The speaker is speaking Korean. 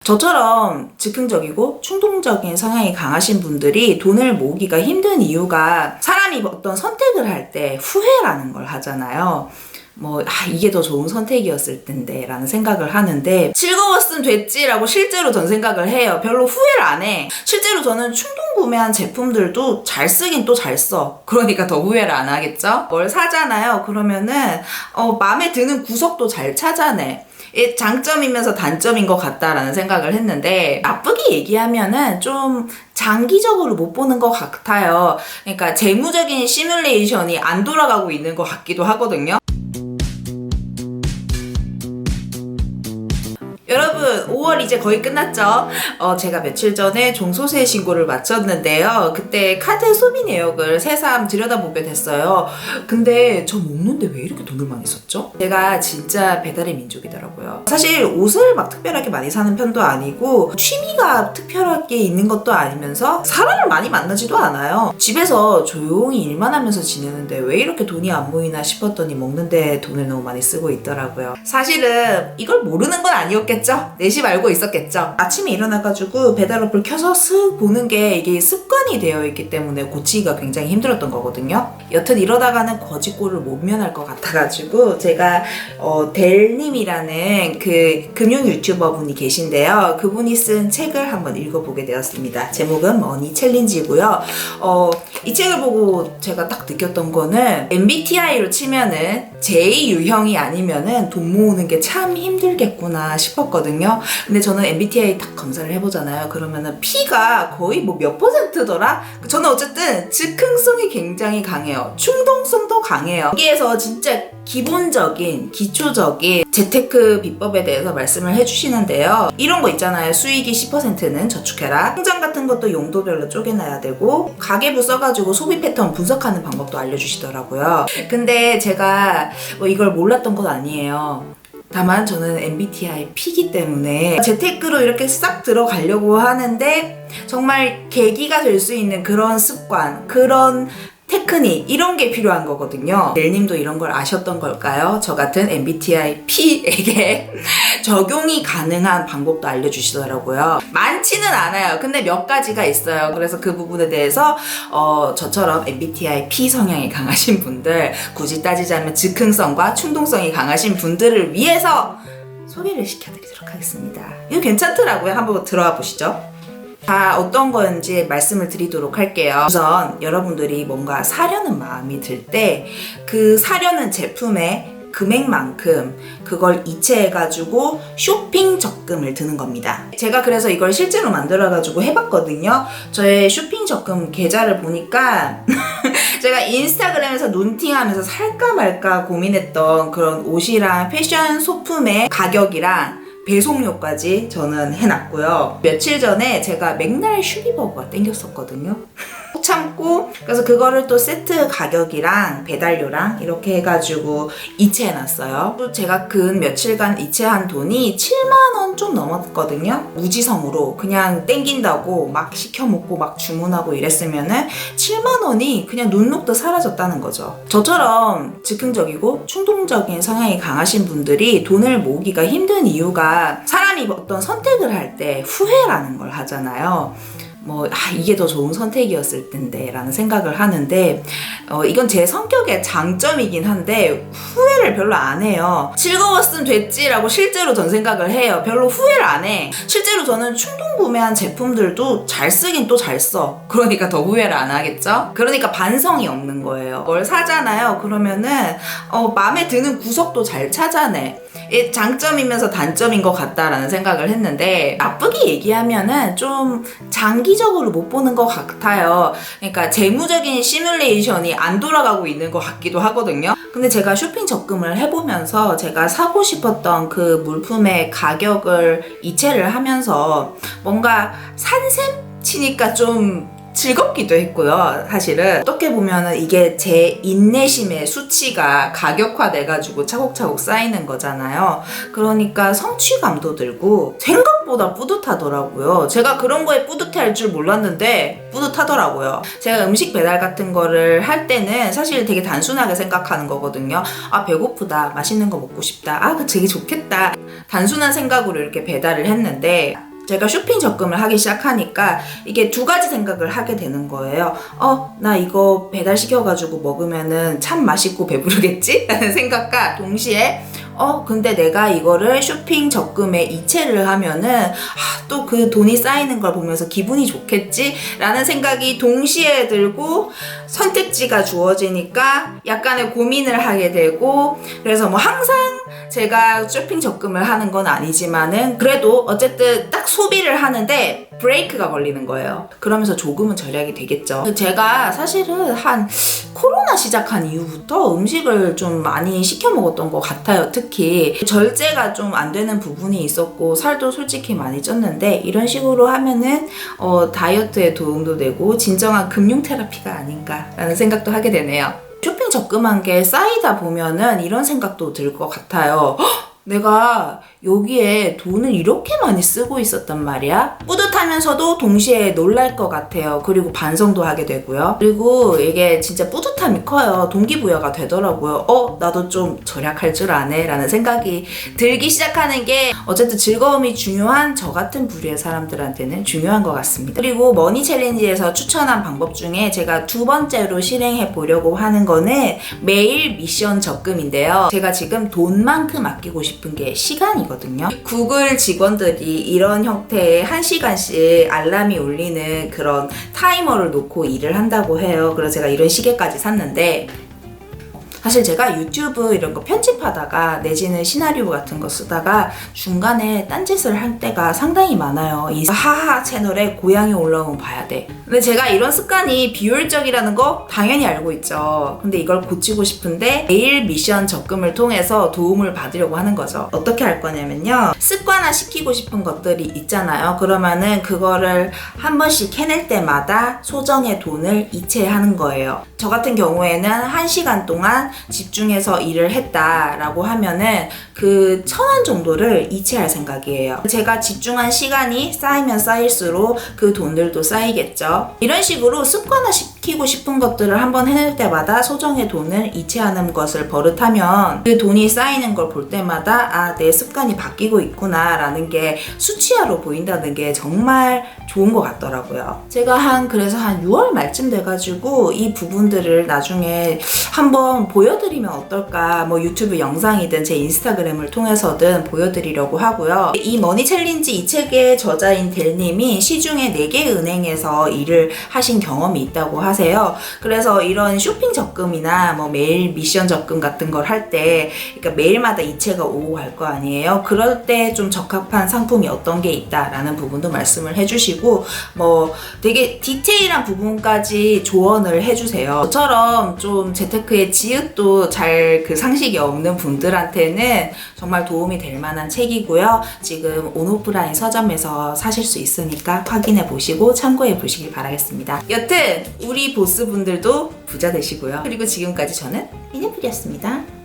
저처럼 즉흥적이고 충동적인 성향이 강하신 분들이 돈을 모으기가 힘든 이유가 사람이 어떤 선택을 할 때 후회라는 걸 하잖아요. 이게 더 좋은 선택이었을 텐데 라는 생각을 하는데 즐거웠으면 됐지라고 실제로 전 생각을 해요. 별로 후회를 안 해. 실제로 저는 충동 구매한 제품들도 잘 쓰긴 또 잘 써. 그러니까 더 후회를 안 하겠죠? 뭘 사잖아요. 그러면은 마음에 드는 구석도 잘 찾아내. 장점이면서 단점인 것 같다라는 생각을 했는데 나쁘게 얘기하면은 좀 장기적으로 못 보는 것 같아요. 그러니까 재무적인 시뮬레이션이 안 돌아가고 있는 것 같기도 하거든요. 여러분 5월 이제 거의 끝났죠? 제가 며칠 전에 종소세 신고를 마쳤는데요. 그때 카드 소비 내역을 새삼 들여다보게 됐어요. 근데 저 먹는데 왜 이렇게 돈을 많이 썼죠? 제가 진짜 배달의 민족이더라고요. 사실 옷을 막 특별하게 많이 사는 편도 아니고 취미가 특별하게 있는 것도 아니면서 사람을 많이 만나지도 않아요. 집에서 조용히 일만 하면서 지내는데 왜 이렇게 돈이 안 모이나 싶었더니 먹는데 돈을 너무 많이 쓰고 있더라고요. 사실은 이걸 모르는 건 아니었겠죠? 내심 알고 있었겠죠. 아침에 일어나가지고 배달 어플 켜서 쓱 보는 게 이게 습관이 되어 있기 때문에 고치기가 굉장히 힘들었던 거거든요. 여튼 이러다가는 거짓골을 못 면할 것 같아가지고 제가 델님이라는 그 금융 유튜버 분이 계신데요. 그분이 쓴 책을 한번 읽어보게 되었습니다. 제목은 머니 챌린지고요. 이 책을 보고 제가 딱 느꼈던 거는 MBTI로 치면은 J 유형이 아니면은 돈 모으는 게 참 힘들겠구나 싶었거든요. 근데 저는 MBTI 딱 검사를 해보잖아요. 그러면은 P가 거의 몇 %더라? 저는 어쨌든 즉흥성이 굉장히 강해요. 충동성도 강해요. 여기에서 진짜 기본적인 기초적인 재테크 비법에 대해서 말씀을 해주시는데요. 이런 거 있잖아요. 수익이 10%는 저축해라. 통장 같은 것도 용도별로 쪼개놔야 되고 가계부 써가지고 소비 패턴 분석하는 방법도 알려주시더라고요. 근데 제가 이걸 몰랐던 건 아니에요. 다만 저는 MBTI P이기 때문에 재테크로 이렇게 싹 들어가려고 하는데 정말 계기가 될 수 있는 그런 습관, 그런 테크닉 이런 게 필요한 거거든요. 델님도 이런 걸 아셨던 걸까요? 저 같은 MBTI P에게 적용이 가능한 방법도 알려주시더라고요. 많지는 않아요. 근데 몇 가지가 있어요. 그래서 그 부분에 대해서 저처럼 MBTI P 성향이 강하신 분들, 굳이 따지자면 즉흥성과 충동성이 강하신 분들을 위해서 소개를 시켜드리도록 하겠습니다. 이거 괜찮더라고요. 한번 들어와 보시죠. 다 어떤 건지 말씀을 드리도록 할게요. 우선 여러분들이 뭔가 사려는 마음이 들 때 그 사려는 제품의 금액만큼 그걸 이체해가지고 쇼핑 적금을 드는 겁니다. 제가 그래서 이걸 실제로 만들어가지고 해봤거든요. 저의 쇼핑 적금 계좌를 보니까 제가 인스타그램에서 눈팅하면서 살까 말까 고민했던 그런 옷이랑 패션 소품의 가격이랑 배송료까지 저는 해놨고요. 며칠 전에 제가 맥날 슈리버거가 땡겼었거든요. 꼭 참고 그래서 그거를 또 세트 가격이랑 배달료랑 이렇게 해가지고 이체해놨어요. 또 제가 근 며칠간 이체한 돈이 7만원 좀 넘었거든요. 무지성으로 그냥 땡긴다고 막 시켜먹고 막 주문하고 이랬으면은 7만원이 그냥 눈 녹듯 사라졌다는 거죠. 저처럼 즉흥적이고 충동적인 성향이 강하신 분들이 돈을 모으기가 힘든 이유가 사람이 어떤 선택을 할 때 후회라는 걸 하잖아요. 이게 더 좋은 선택이었을 텐데 라는 생각을 하는데 이건 제 성격의 장점이긴 한데 후회를 별로 안 해요. 즐거웠으면 됐지라고 실제로 전 생각을 해요. 별로 후회를 안 해. 실제로 저는 충동 구매한 제품들도 잘 쓰긴 또 잘 써. 그러니까 더 후회를 안 하겠죠? 그러니까 반성이 없는 거예요. 뭘 사잖아요. 그러면은 마음에 드는 구석도 잘 찾아내. 장점이면서 단점인 것 같다라는 생각을 했는데 나쁘게 얘기하면은 좀 장기적으로 못 보는 것 같아요. 그러니까 재무적인 시뮬레이션이 안 돌아가고 있는 것 같기도 하거든요. 근데 제가 쇼핑 적금을 해보면서 제가 사고 싶었던 그 물품의 가격을 이체를 하면서 뭔가 산셈 치니까 좀 즐겁기도 했고요. 사실은 어떻게 보면은 이게 제 인내심의 수치가 가격화돼가지고 차곡차곡 쌓이는 거잖아요. 그러니까 성취감도 들고 생각보다 뿌듯하더라고요. 제가 그런 거에 뿌듯해할 줄 몰랐는데 뿌듯하더라고요. 제가 음식 배달 같은 거를 할 때는 사실 되게 단순하게 생각하는 거거든요. 아, 배고프다, 맛있는 거 먹고 싶다, 아, 그 되게 좋겠다, 단순한 생각으로 이렇게 배달을 했는데 제가 쇼핑 적금을 하기 시작하니까 이게 두 가지 생각을 하게 되는 거예요. 나 이거 배달시켜가지고 먹으면은 참 맛있고 배부르겠지? 라는 생각과 동시에 근데 내가 이거를 쇼핑 적금에 이체를 하면은 또 그 돈이 쌓이는 걸 보면서 기분이 좋겠지? 라는 생각이 동시에 들고 선택지가 주어지니까 약간의 고민을 하게 되고, 그래서 뭐 항상 제가 쇼핑 적금을 하는 건 아니지만은 그래도 어쨌든 딱 소비를 하는데 브레이크가 걸리는 거예요. 그러면서 조금은 절약이 되겠죠. 제가 사실은 한 코로나 시작한 이후부터 음식을 좀 많이 시켜 먹었던 것 같아요. 특히 절제가 좀 안 되는 부분이 있었고 살도 솔직히 많이 쪘는데, 이런 식으로 하면은 다이어트에 도움도 되고 진정한 금융 테라피가 아닌가라는 생각도 하게 되네요. 쇼핑 적금한 게 쌓이다 보면은 이런 생각도 들 것 같아요. 내가 여기에 돈을 이렇게 많이 쓰고 있었단 말이야? 뿌듯하면서도 동시에 놀랄 것 같아요. 그리고 반성도 하게 되고요. 그리고 이게 진짜 뿌듯함이 커요. 동기부여가 되더라고요. 나도 좀 절약할 줄 아네 라는 생각이 들기 시작하는 게 어쨌든 즐거움이 중요한 저 같은 부류의 사람들한테는 중요한 것 같습니다. 그리고 머니 챌린지에서 추천한 방법 중에 제가 두 번째로 실행해 보려고 하는 거는 매일 미션 적금인데요. 제가 지금 돈만큼 아끼고 싶은 게 시간이거든요. 구글 직원들이 이런 형태의 1시간씩 알람이 울리는 그런 타이머를 놓고 일을 한다고 해요. 그래서 제가 이런 시계까지 샀는데, 사실 제가 유튜브 이런 거 편집하다가 내지는 시나리오 같은 거 쓰다가 중간에 딴짓을 할 때가 상당히 많아요. 이 하하 채널에 고양이 올라오면 봐야 돼. 근데 제가 이런 습관이 비효율적이라는 거 당연히 알고 있죠. 근데 이걸 고치고 싶은데 매일 미션 적금을 통해서 도움을 받으려고 하는 거죠. 어떻게 할 거냐면요, 습관화 시키고 싶은 것들이 있잖아요. 그러면은 그거를 한 번씩 해낼 때마다 소정의 돈을 이체하는 거예요. 저 같은 경우에는 1시간 동안 집중해서 일을 했다라고 하면은 그 1,000원 정도를 이체할 생각이에요. 제가 집중한 시간이 쌓이면 쌓일수록 그 돈들도 쌓이겠죠. 이런 식으로 습관화 시키고 싶은 것들을 한번 해낼 때마다 소정의 돈을 이체하는 것을 버릇하면 그 돈이 쌓이는 걸 볼 때마다 내 습관이 바뀌고 있구나 라는 게 수치화로 보인다는 게 정말 좋은 것 같더라고요. 제가 그래서 한 6월 말쯤 돼가지고 이 부분들을 나중에 한번 보여드리면 어떨까, 뭐 유튜브 영상이든 제 인스타그램을 통해서든 보여드리려고 하고요. 이 머니 챌린지 이 책의 저자인 델님이 시중에 4개 은행에서 일을 하신 경험이 있다고 하세요. 그래서 이런 쇼핑 적금이나 뭐 매일 미션 적금 같은 걸 할 때, 그러니까 매일마다 이체가 오고 갈 거 아니에요. 그럴 때 좀 적합한 상품이 어떤 게 있다라는 부분도 말씀을 해주시고, 뭐 되게 디테일한 부분까지 조언을 해주세요. 저처럼 좀 재테크의 지읒도 잘 그 상식이 없는 분들한테는 정말 도움이 될 만한 책이고요. 지금 온오프라인 서점에서 사실 수 있으니까 확인해 보시고 참고해 보시길 바라겠습니다. 여튼 우리 보스분들도 부자 되시고요. 그리고 지금까지 저는 미니플이었습니다.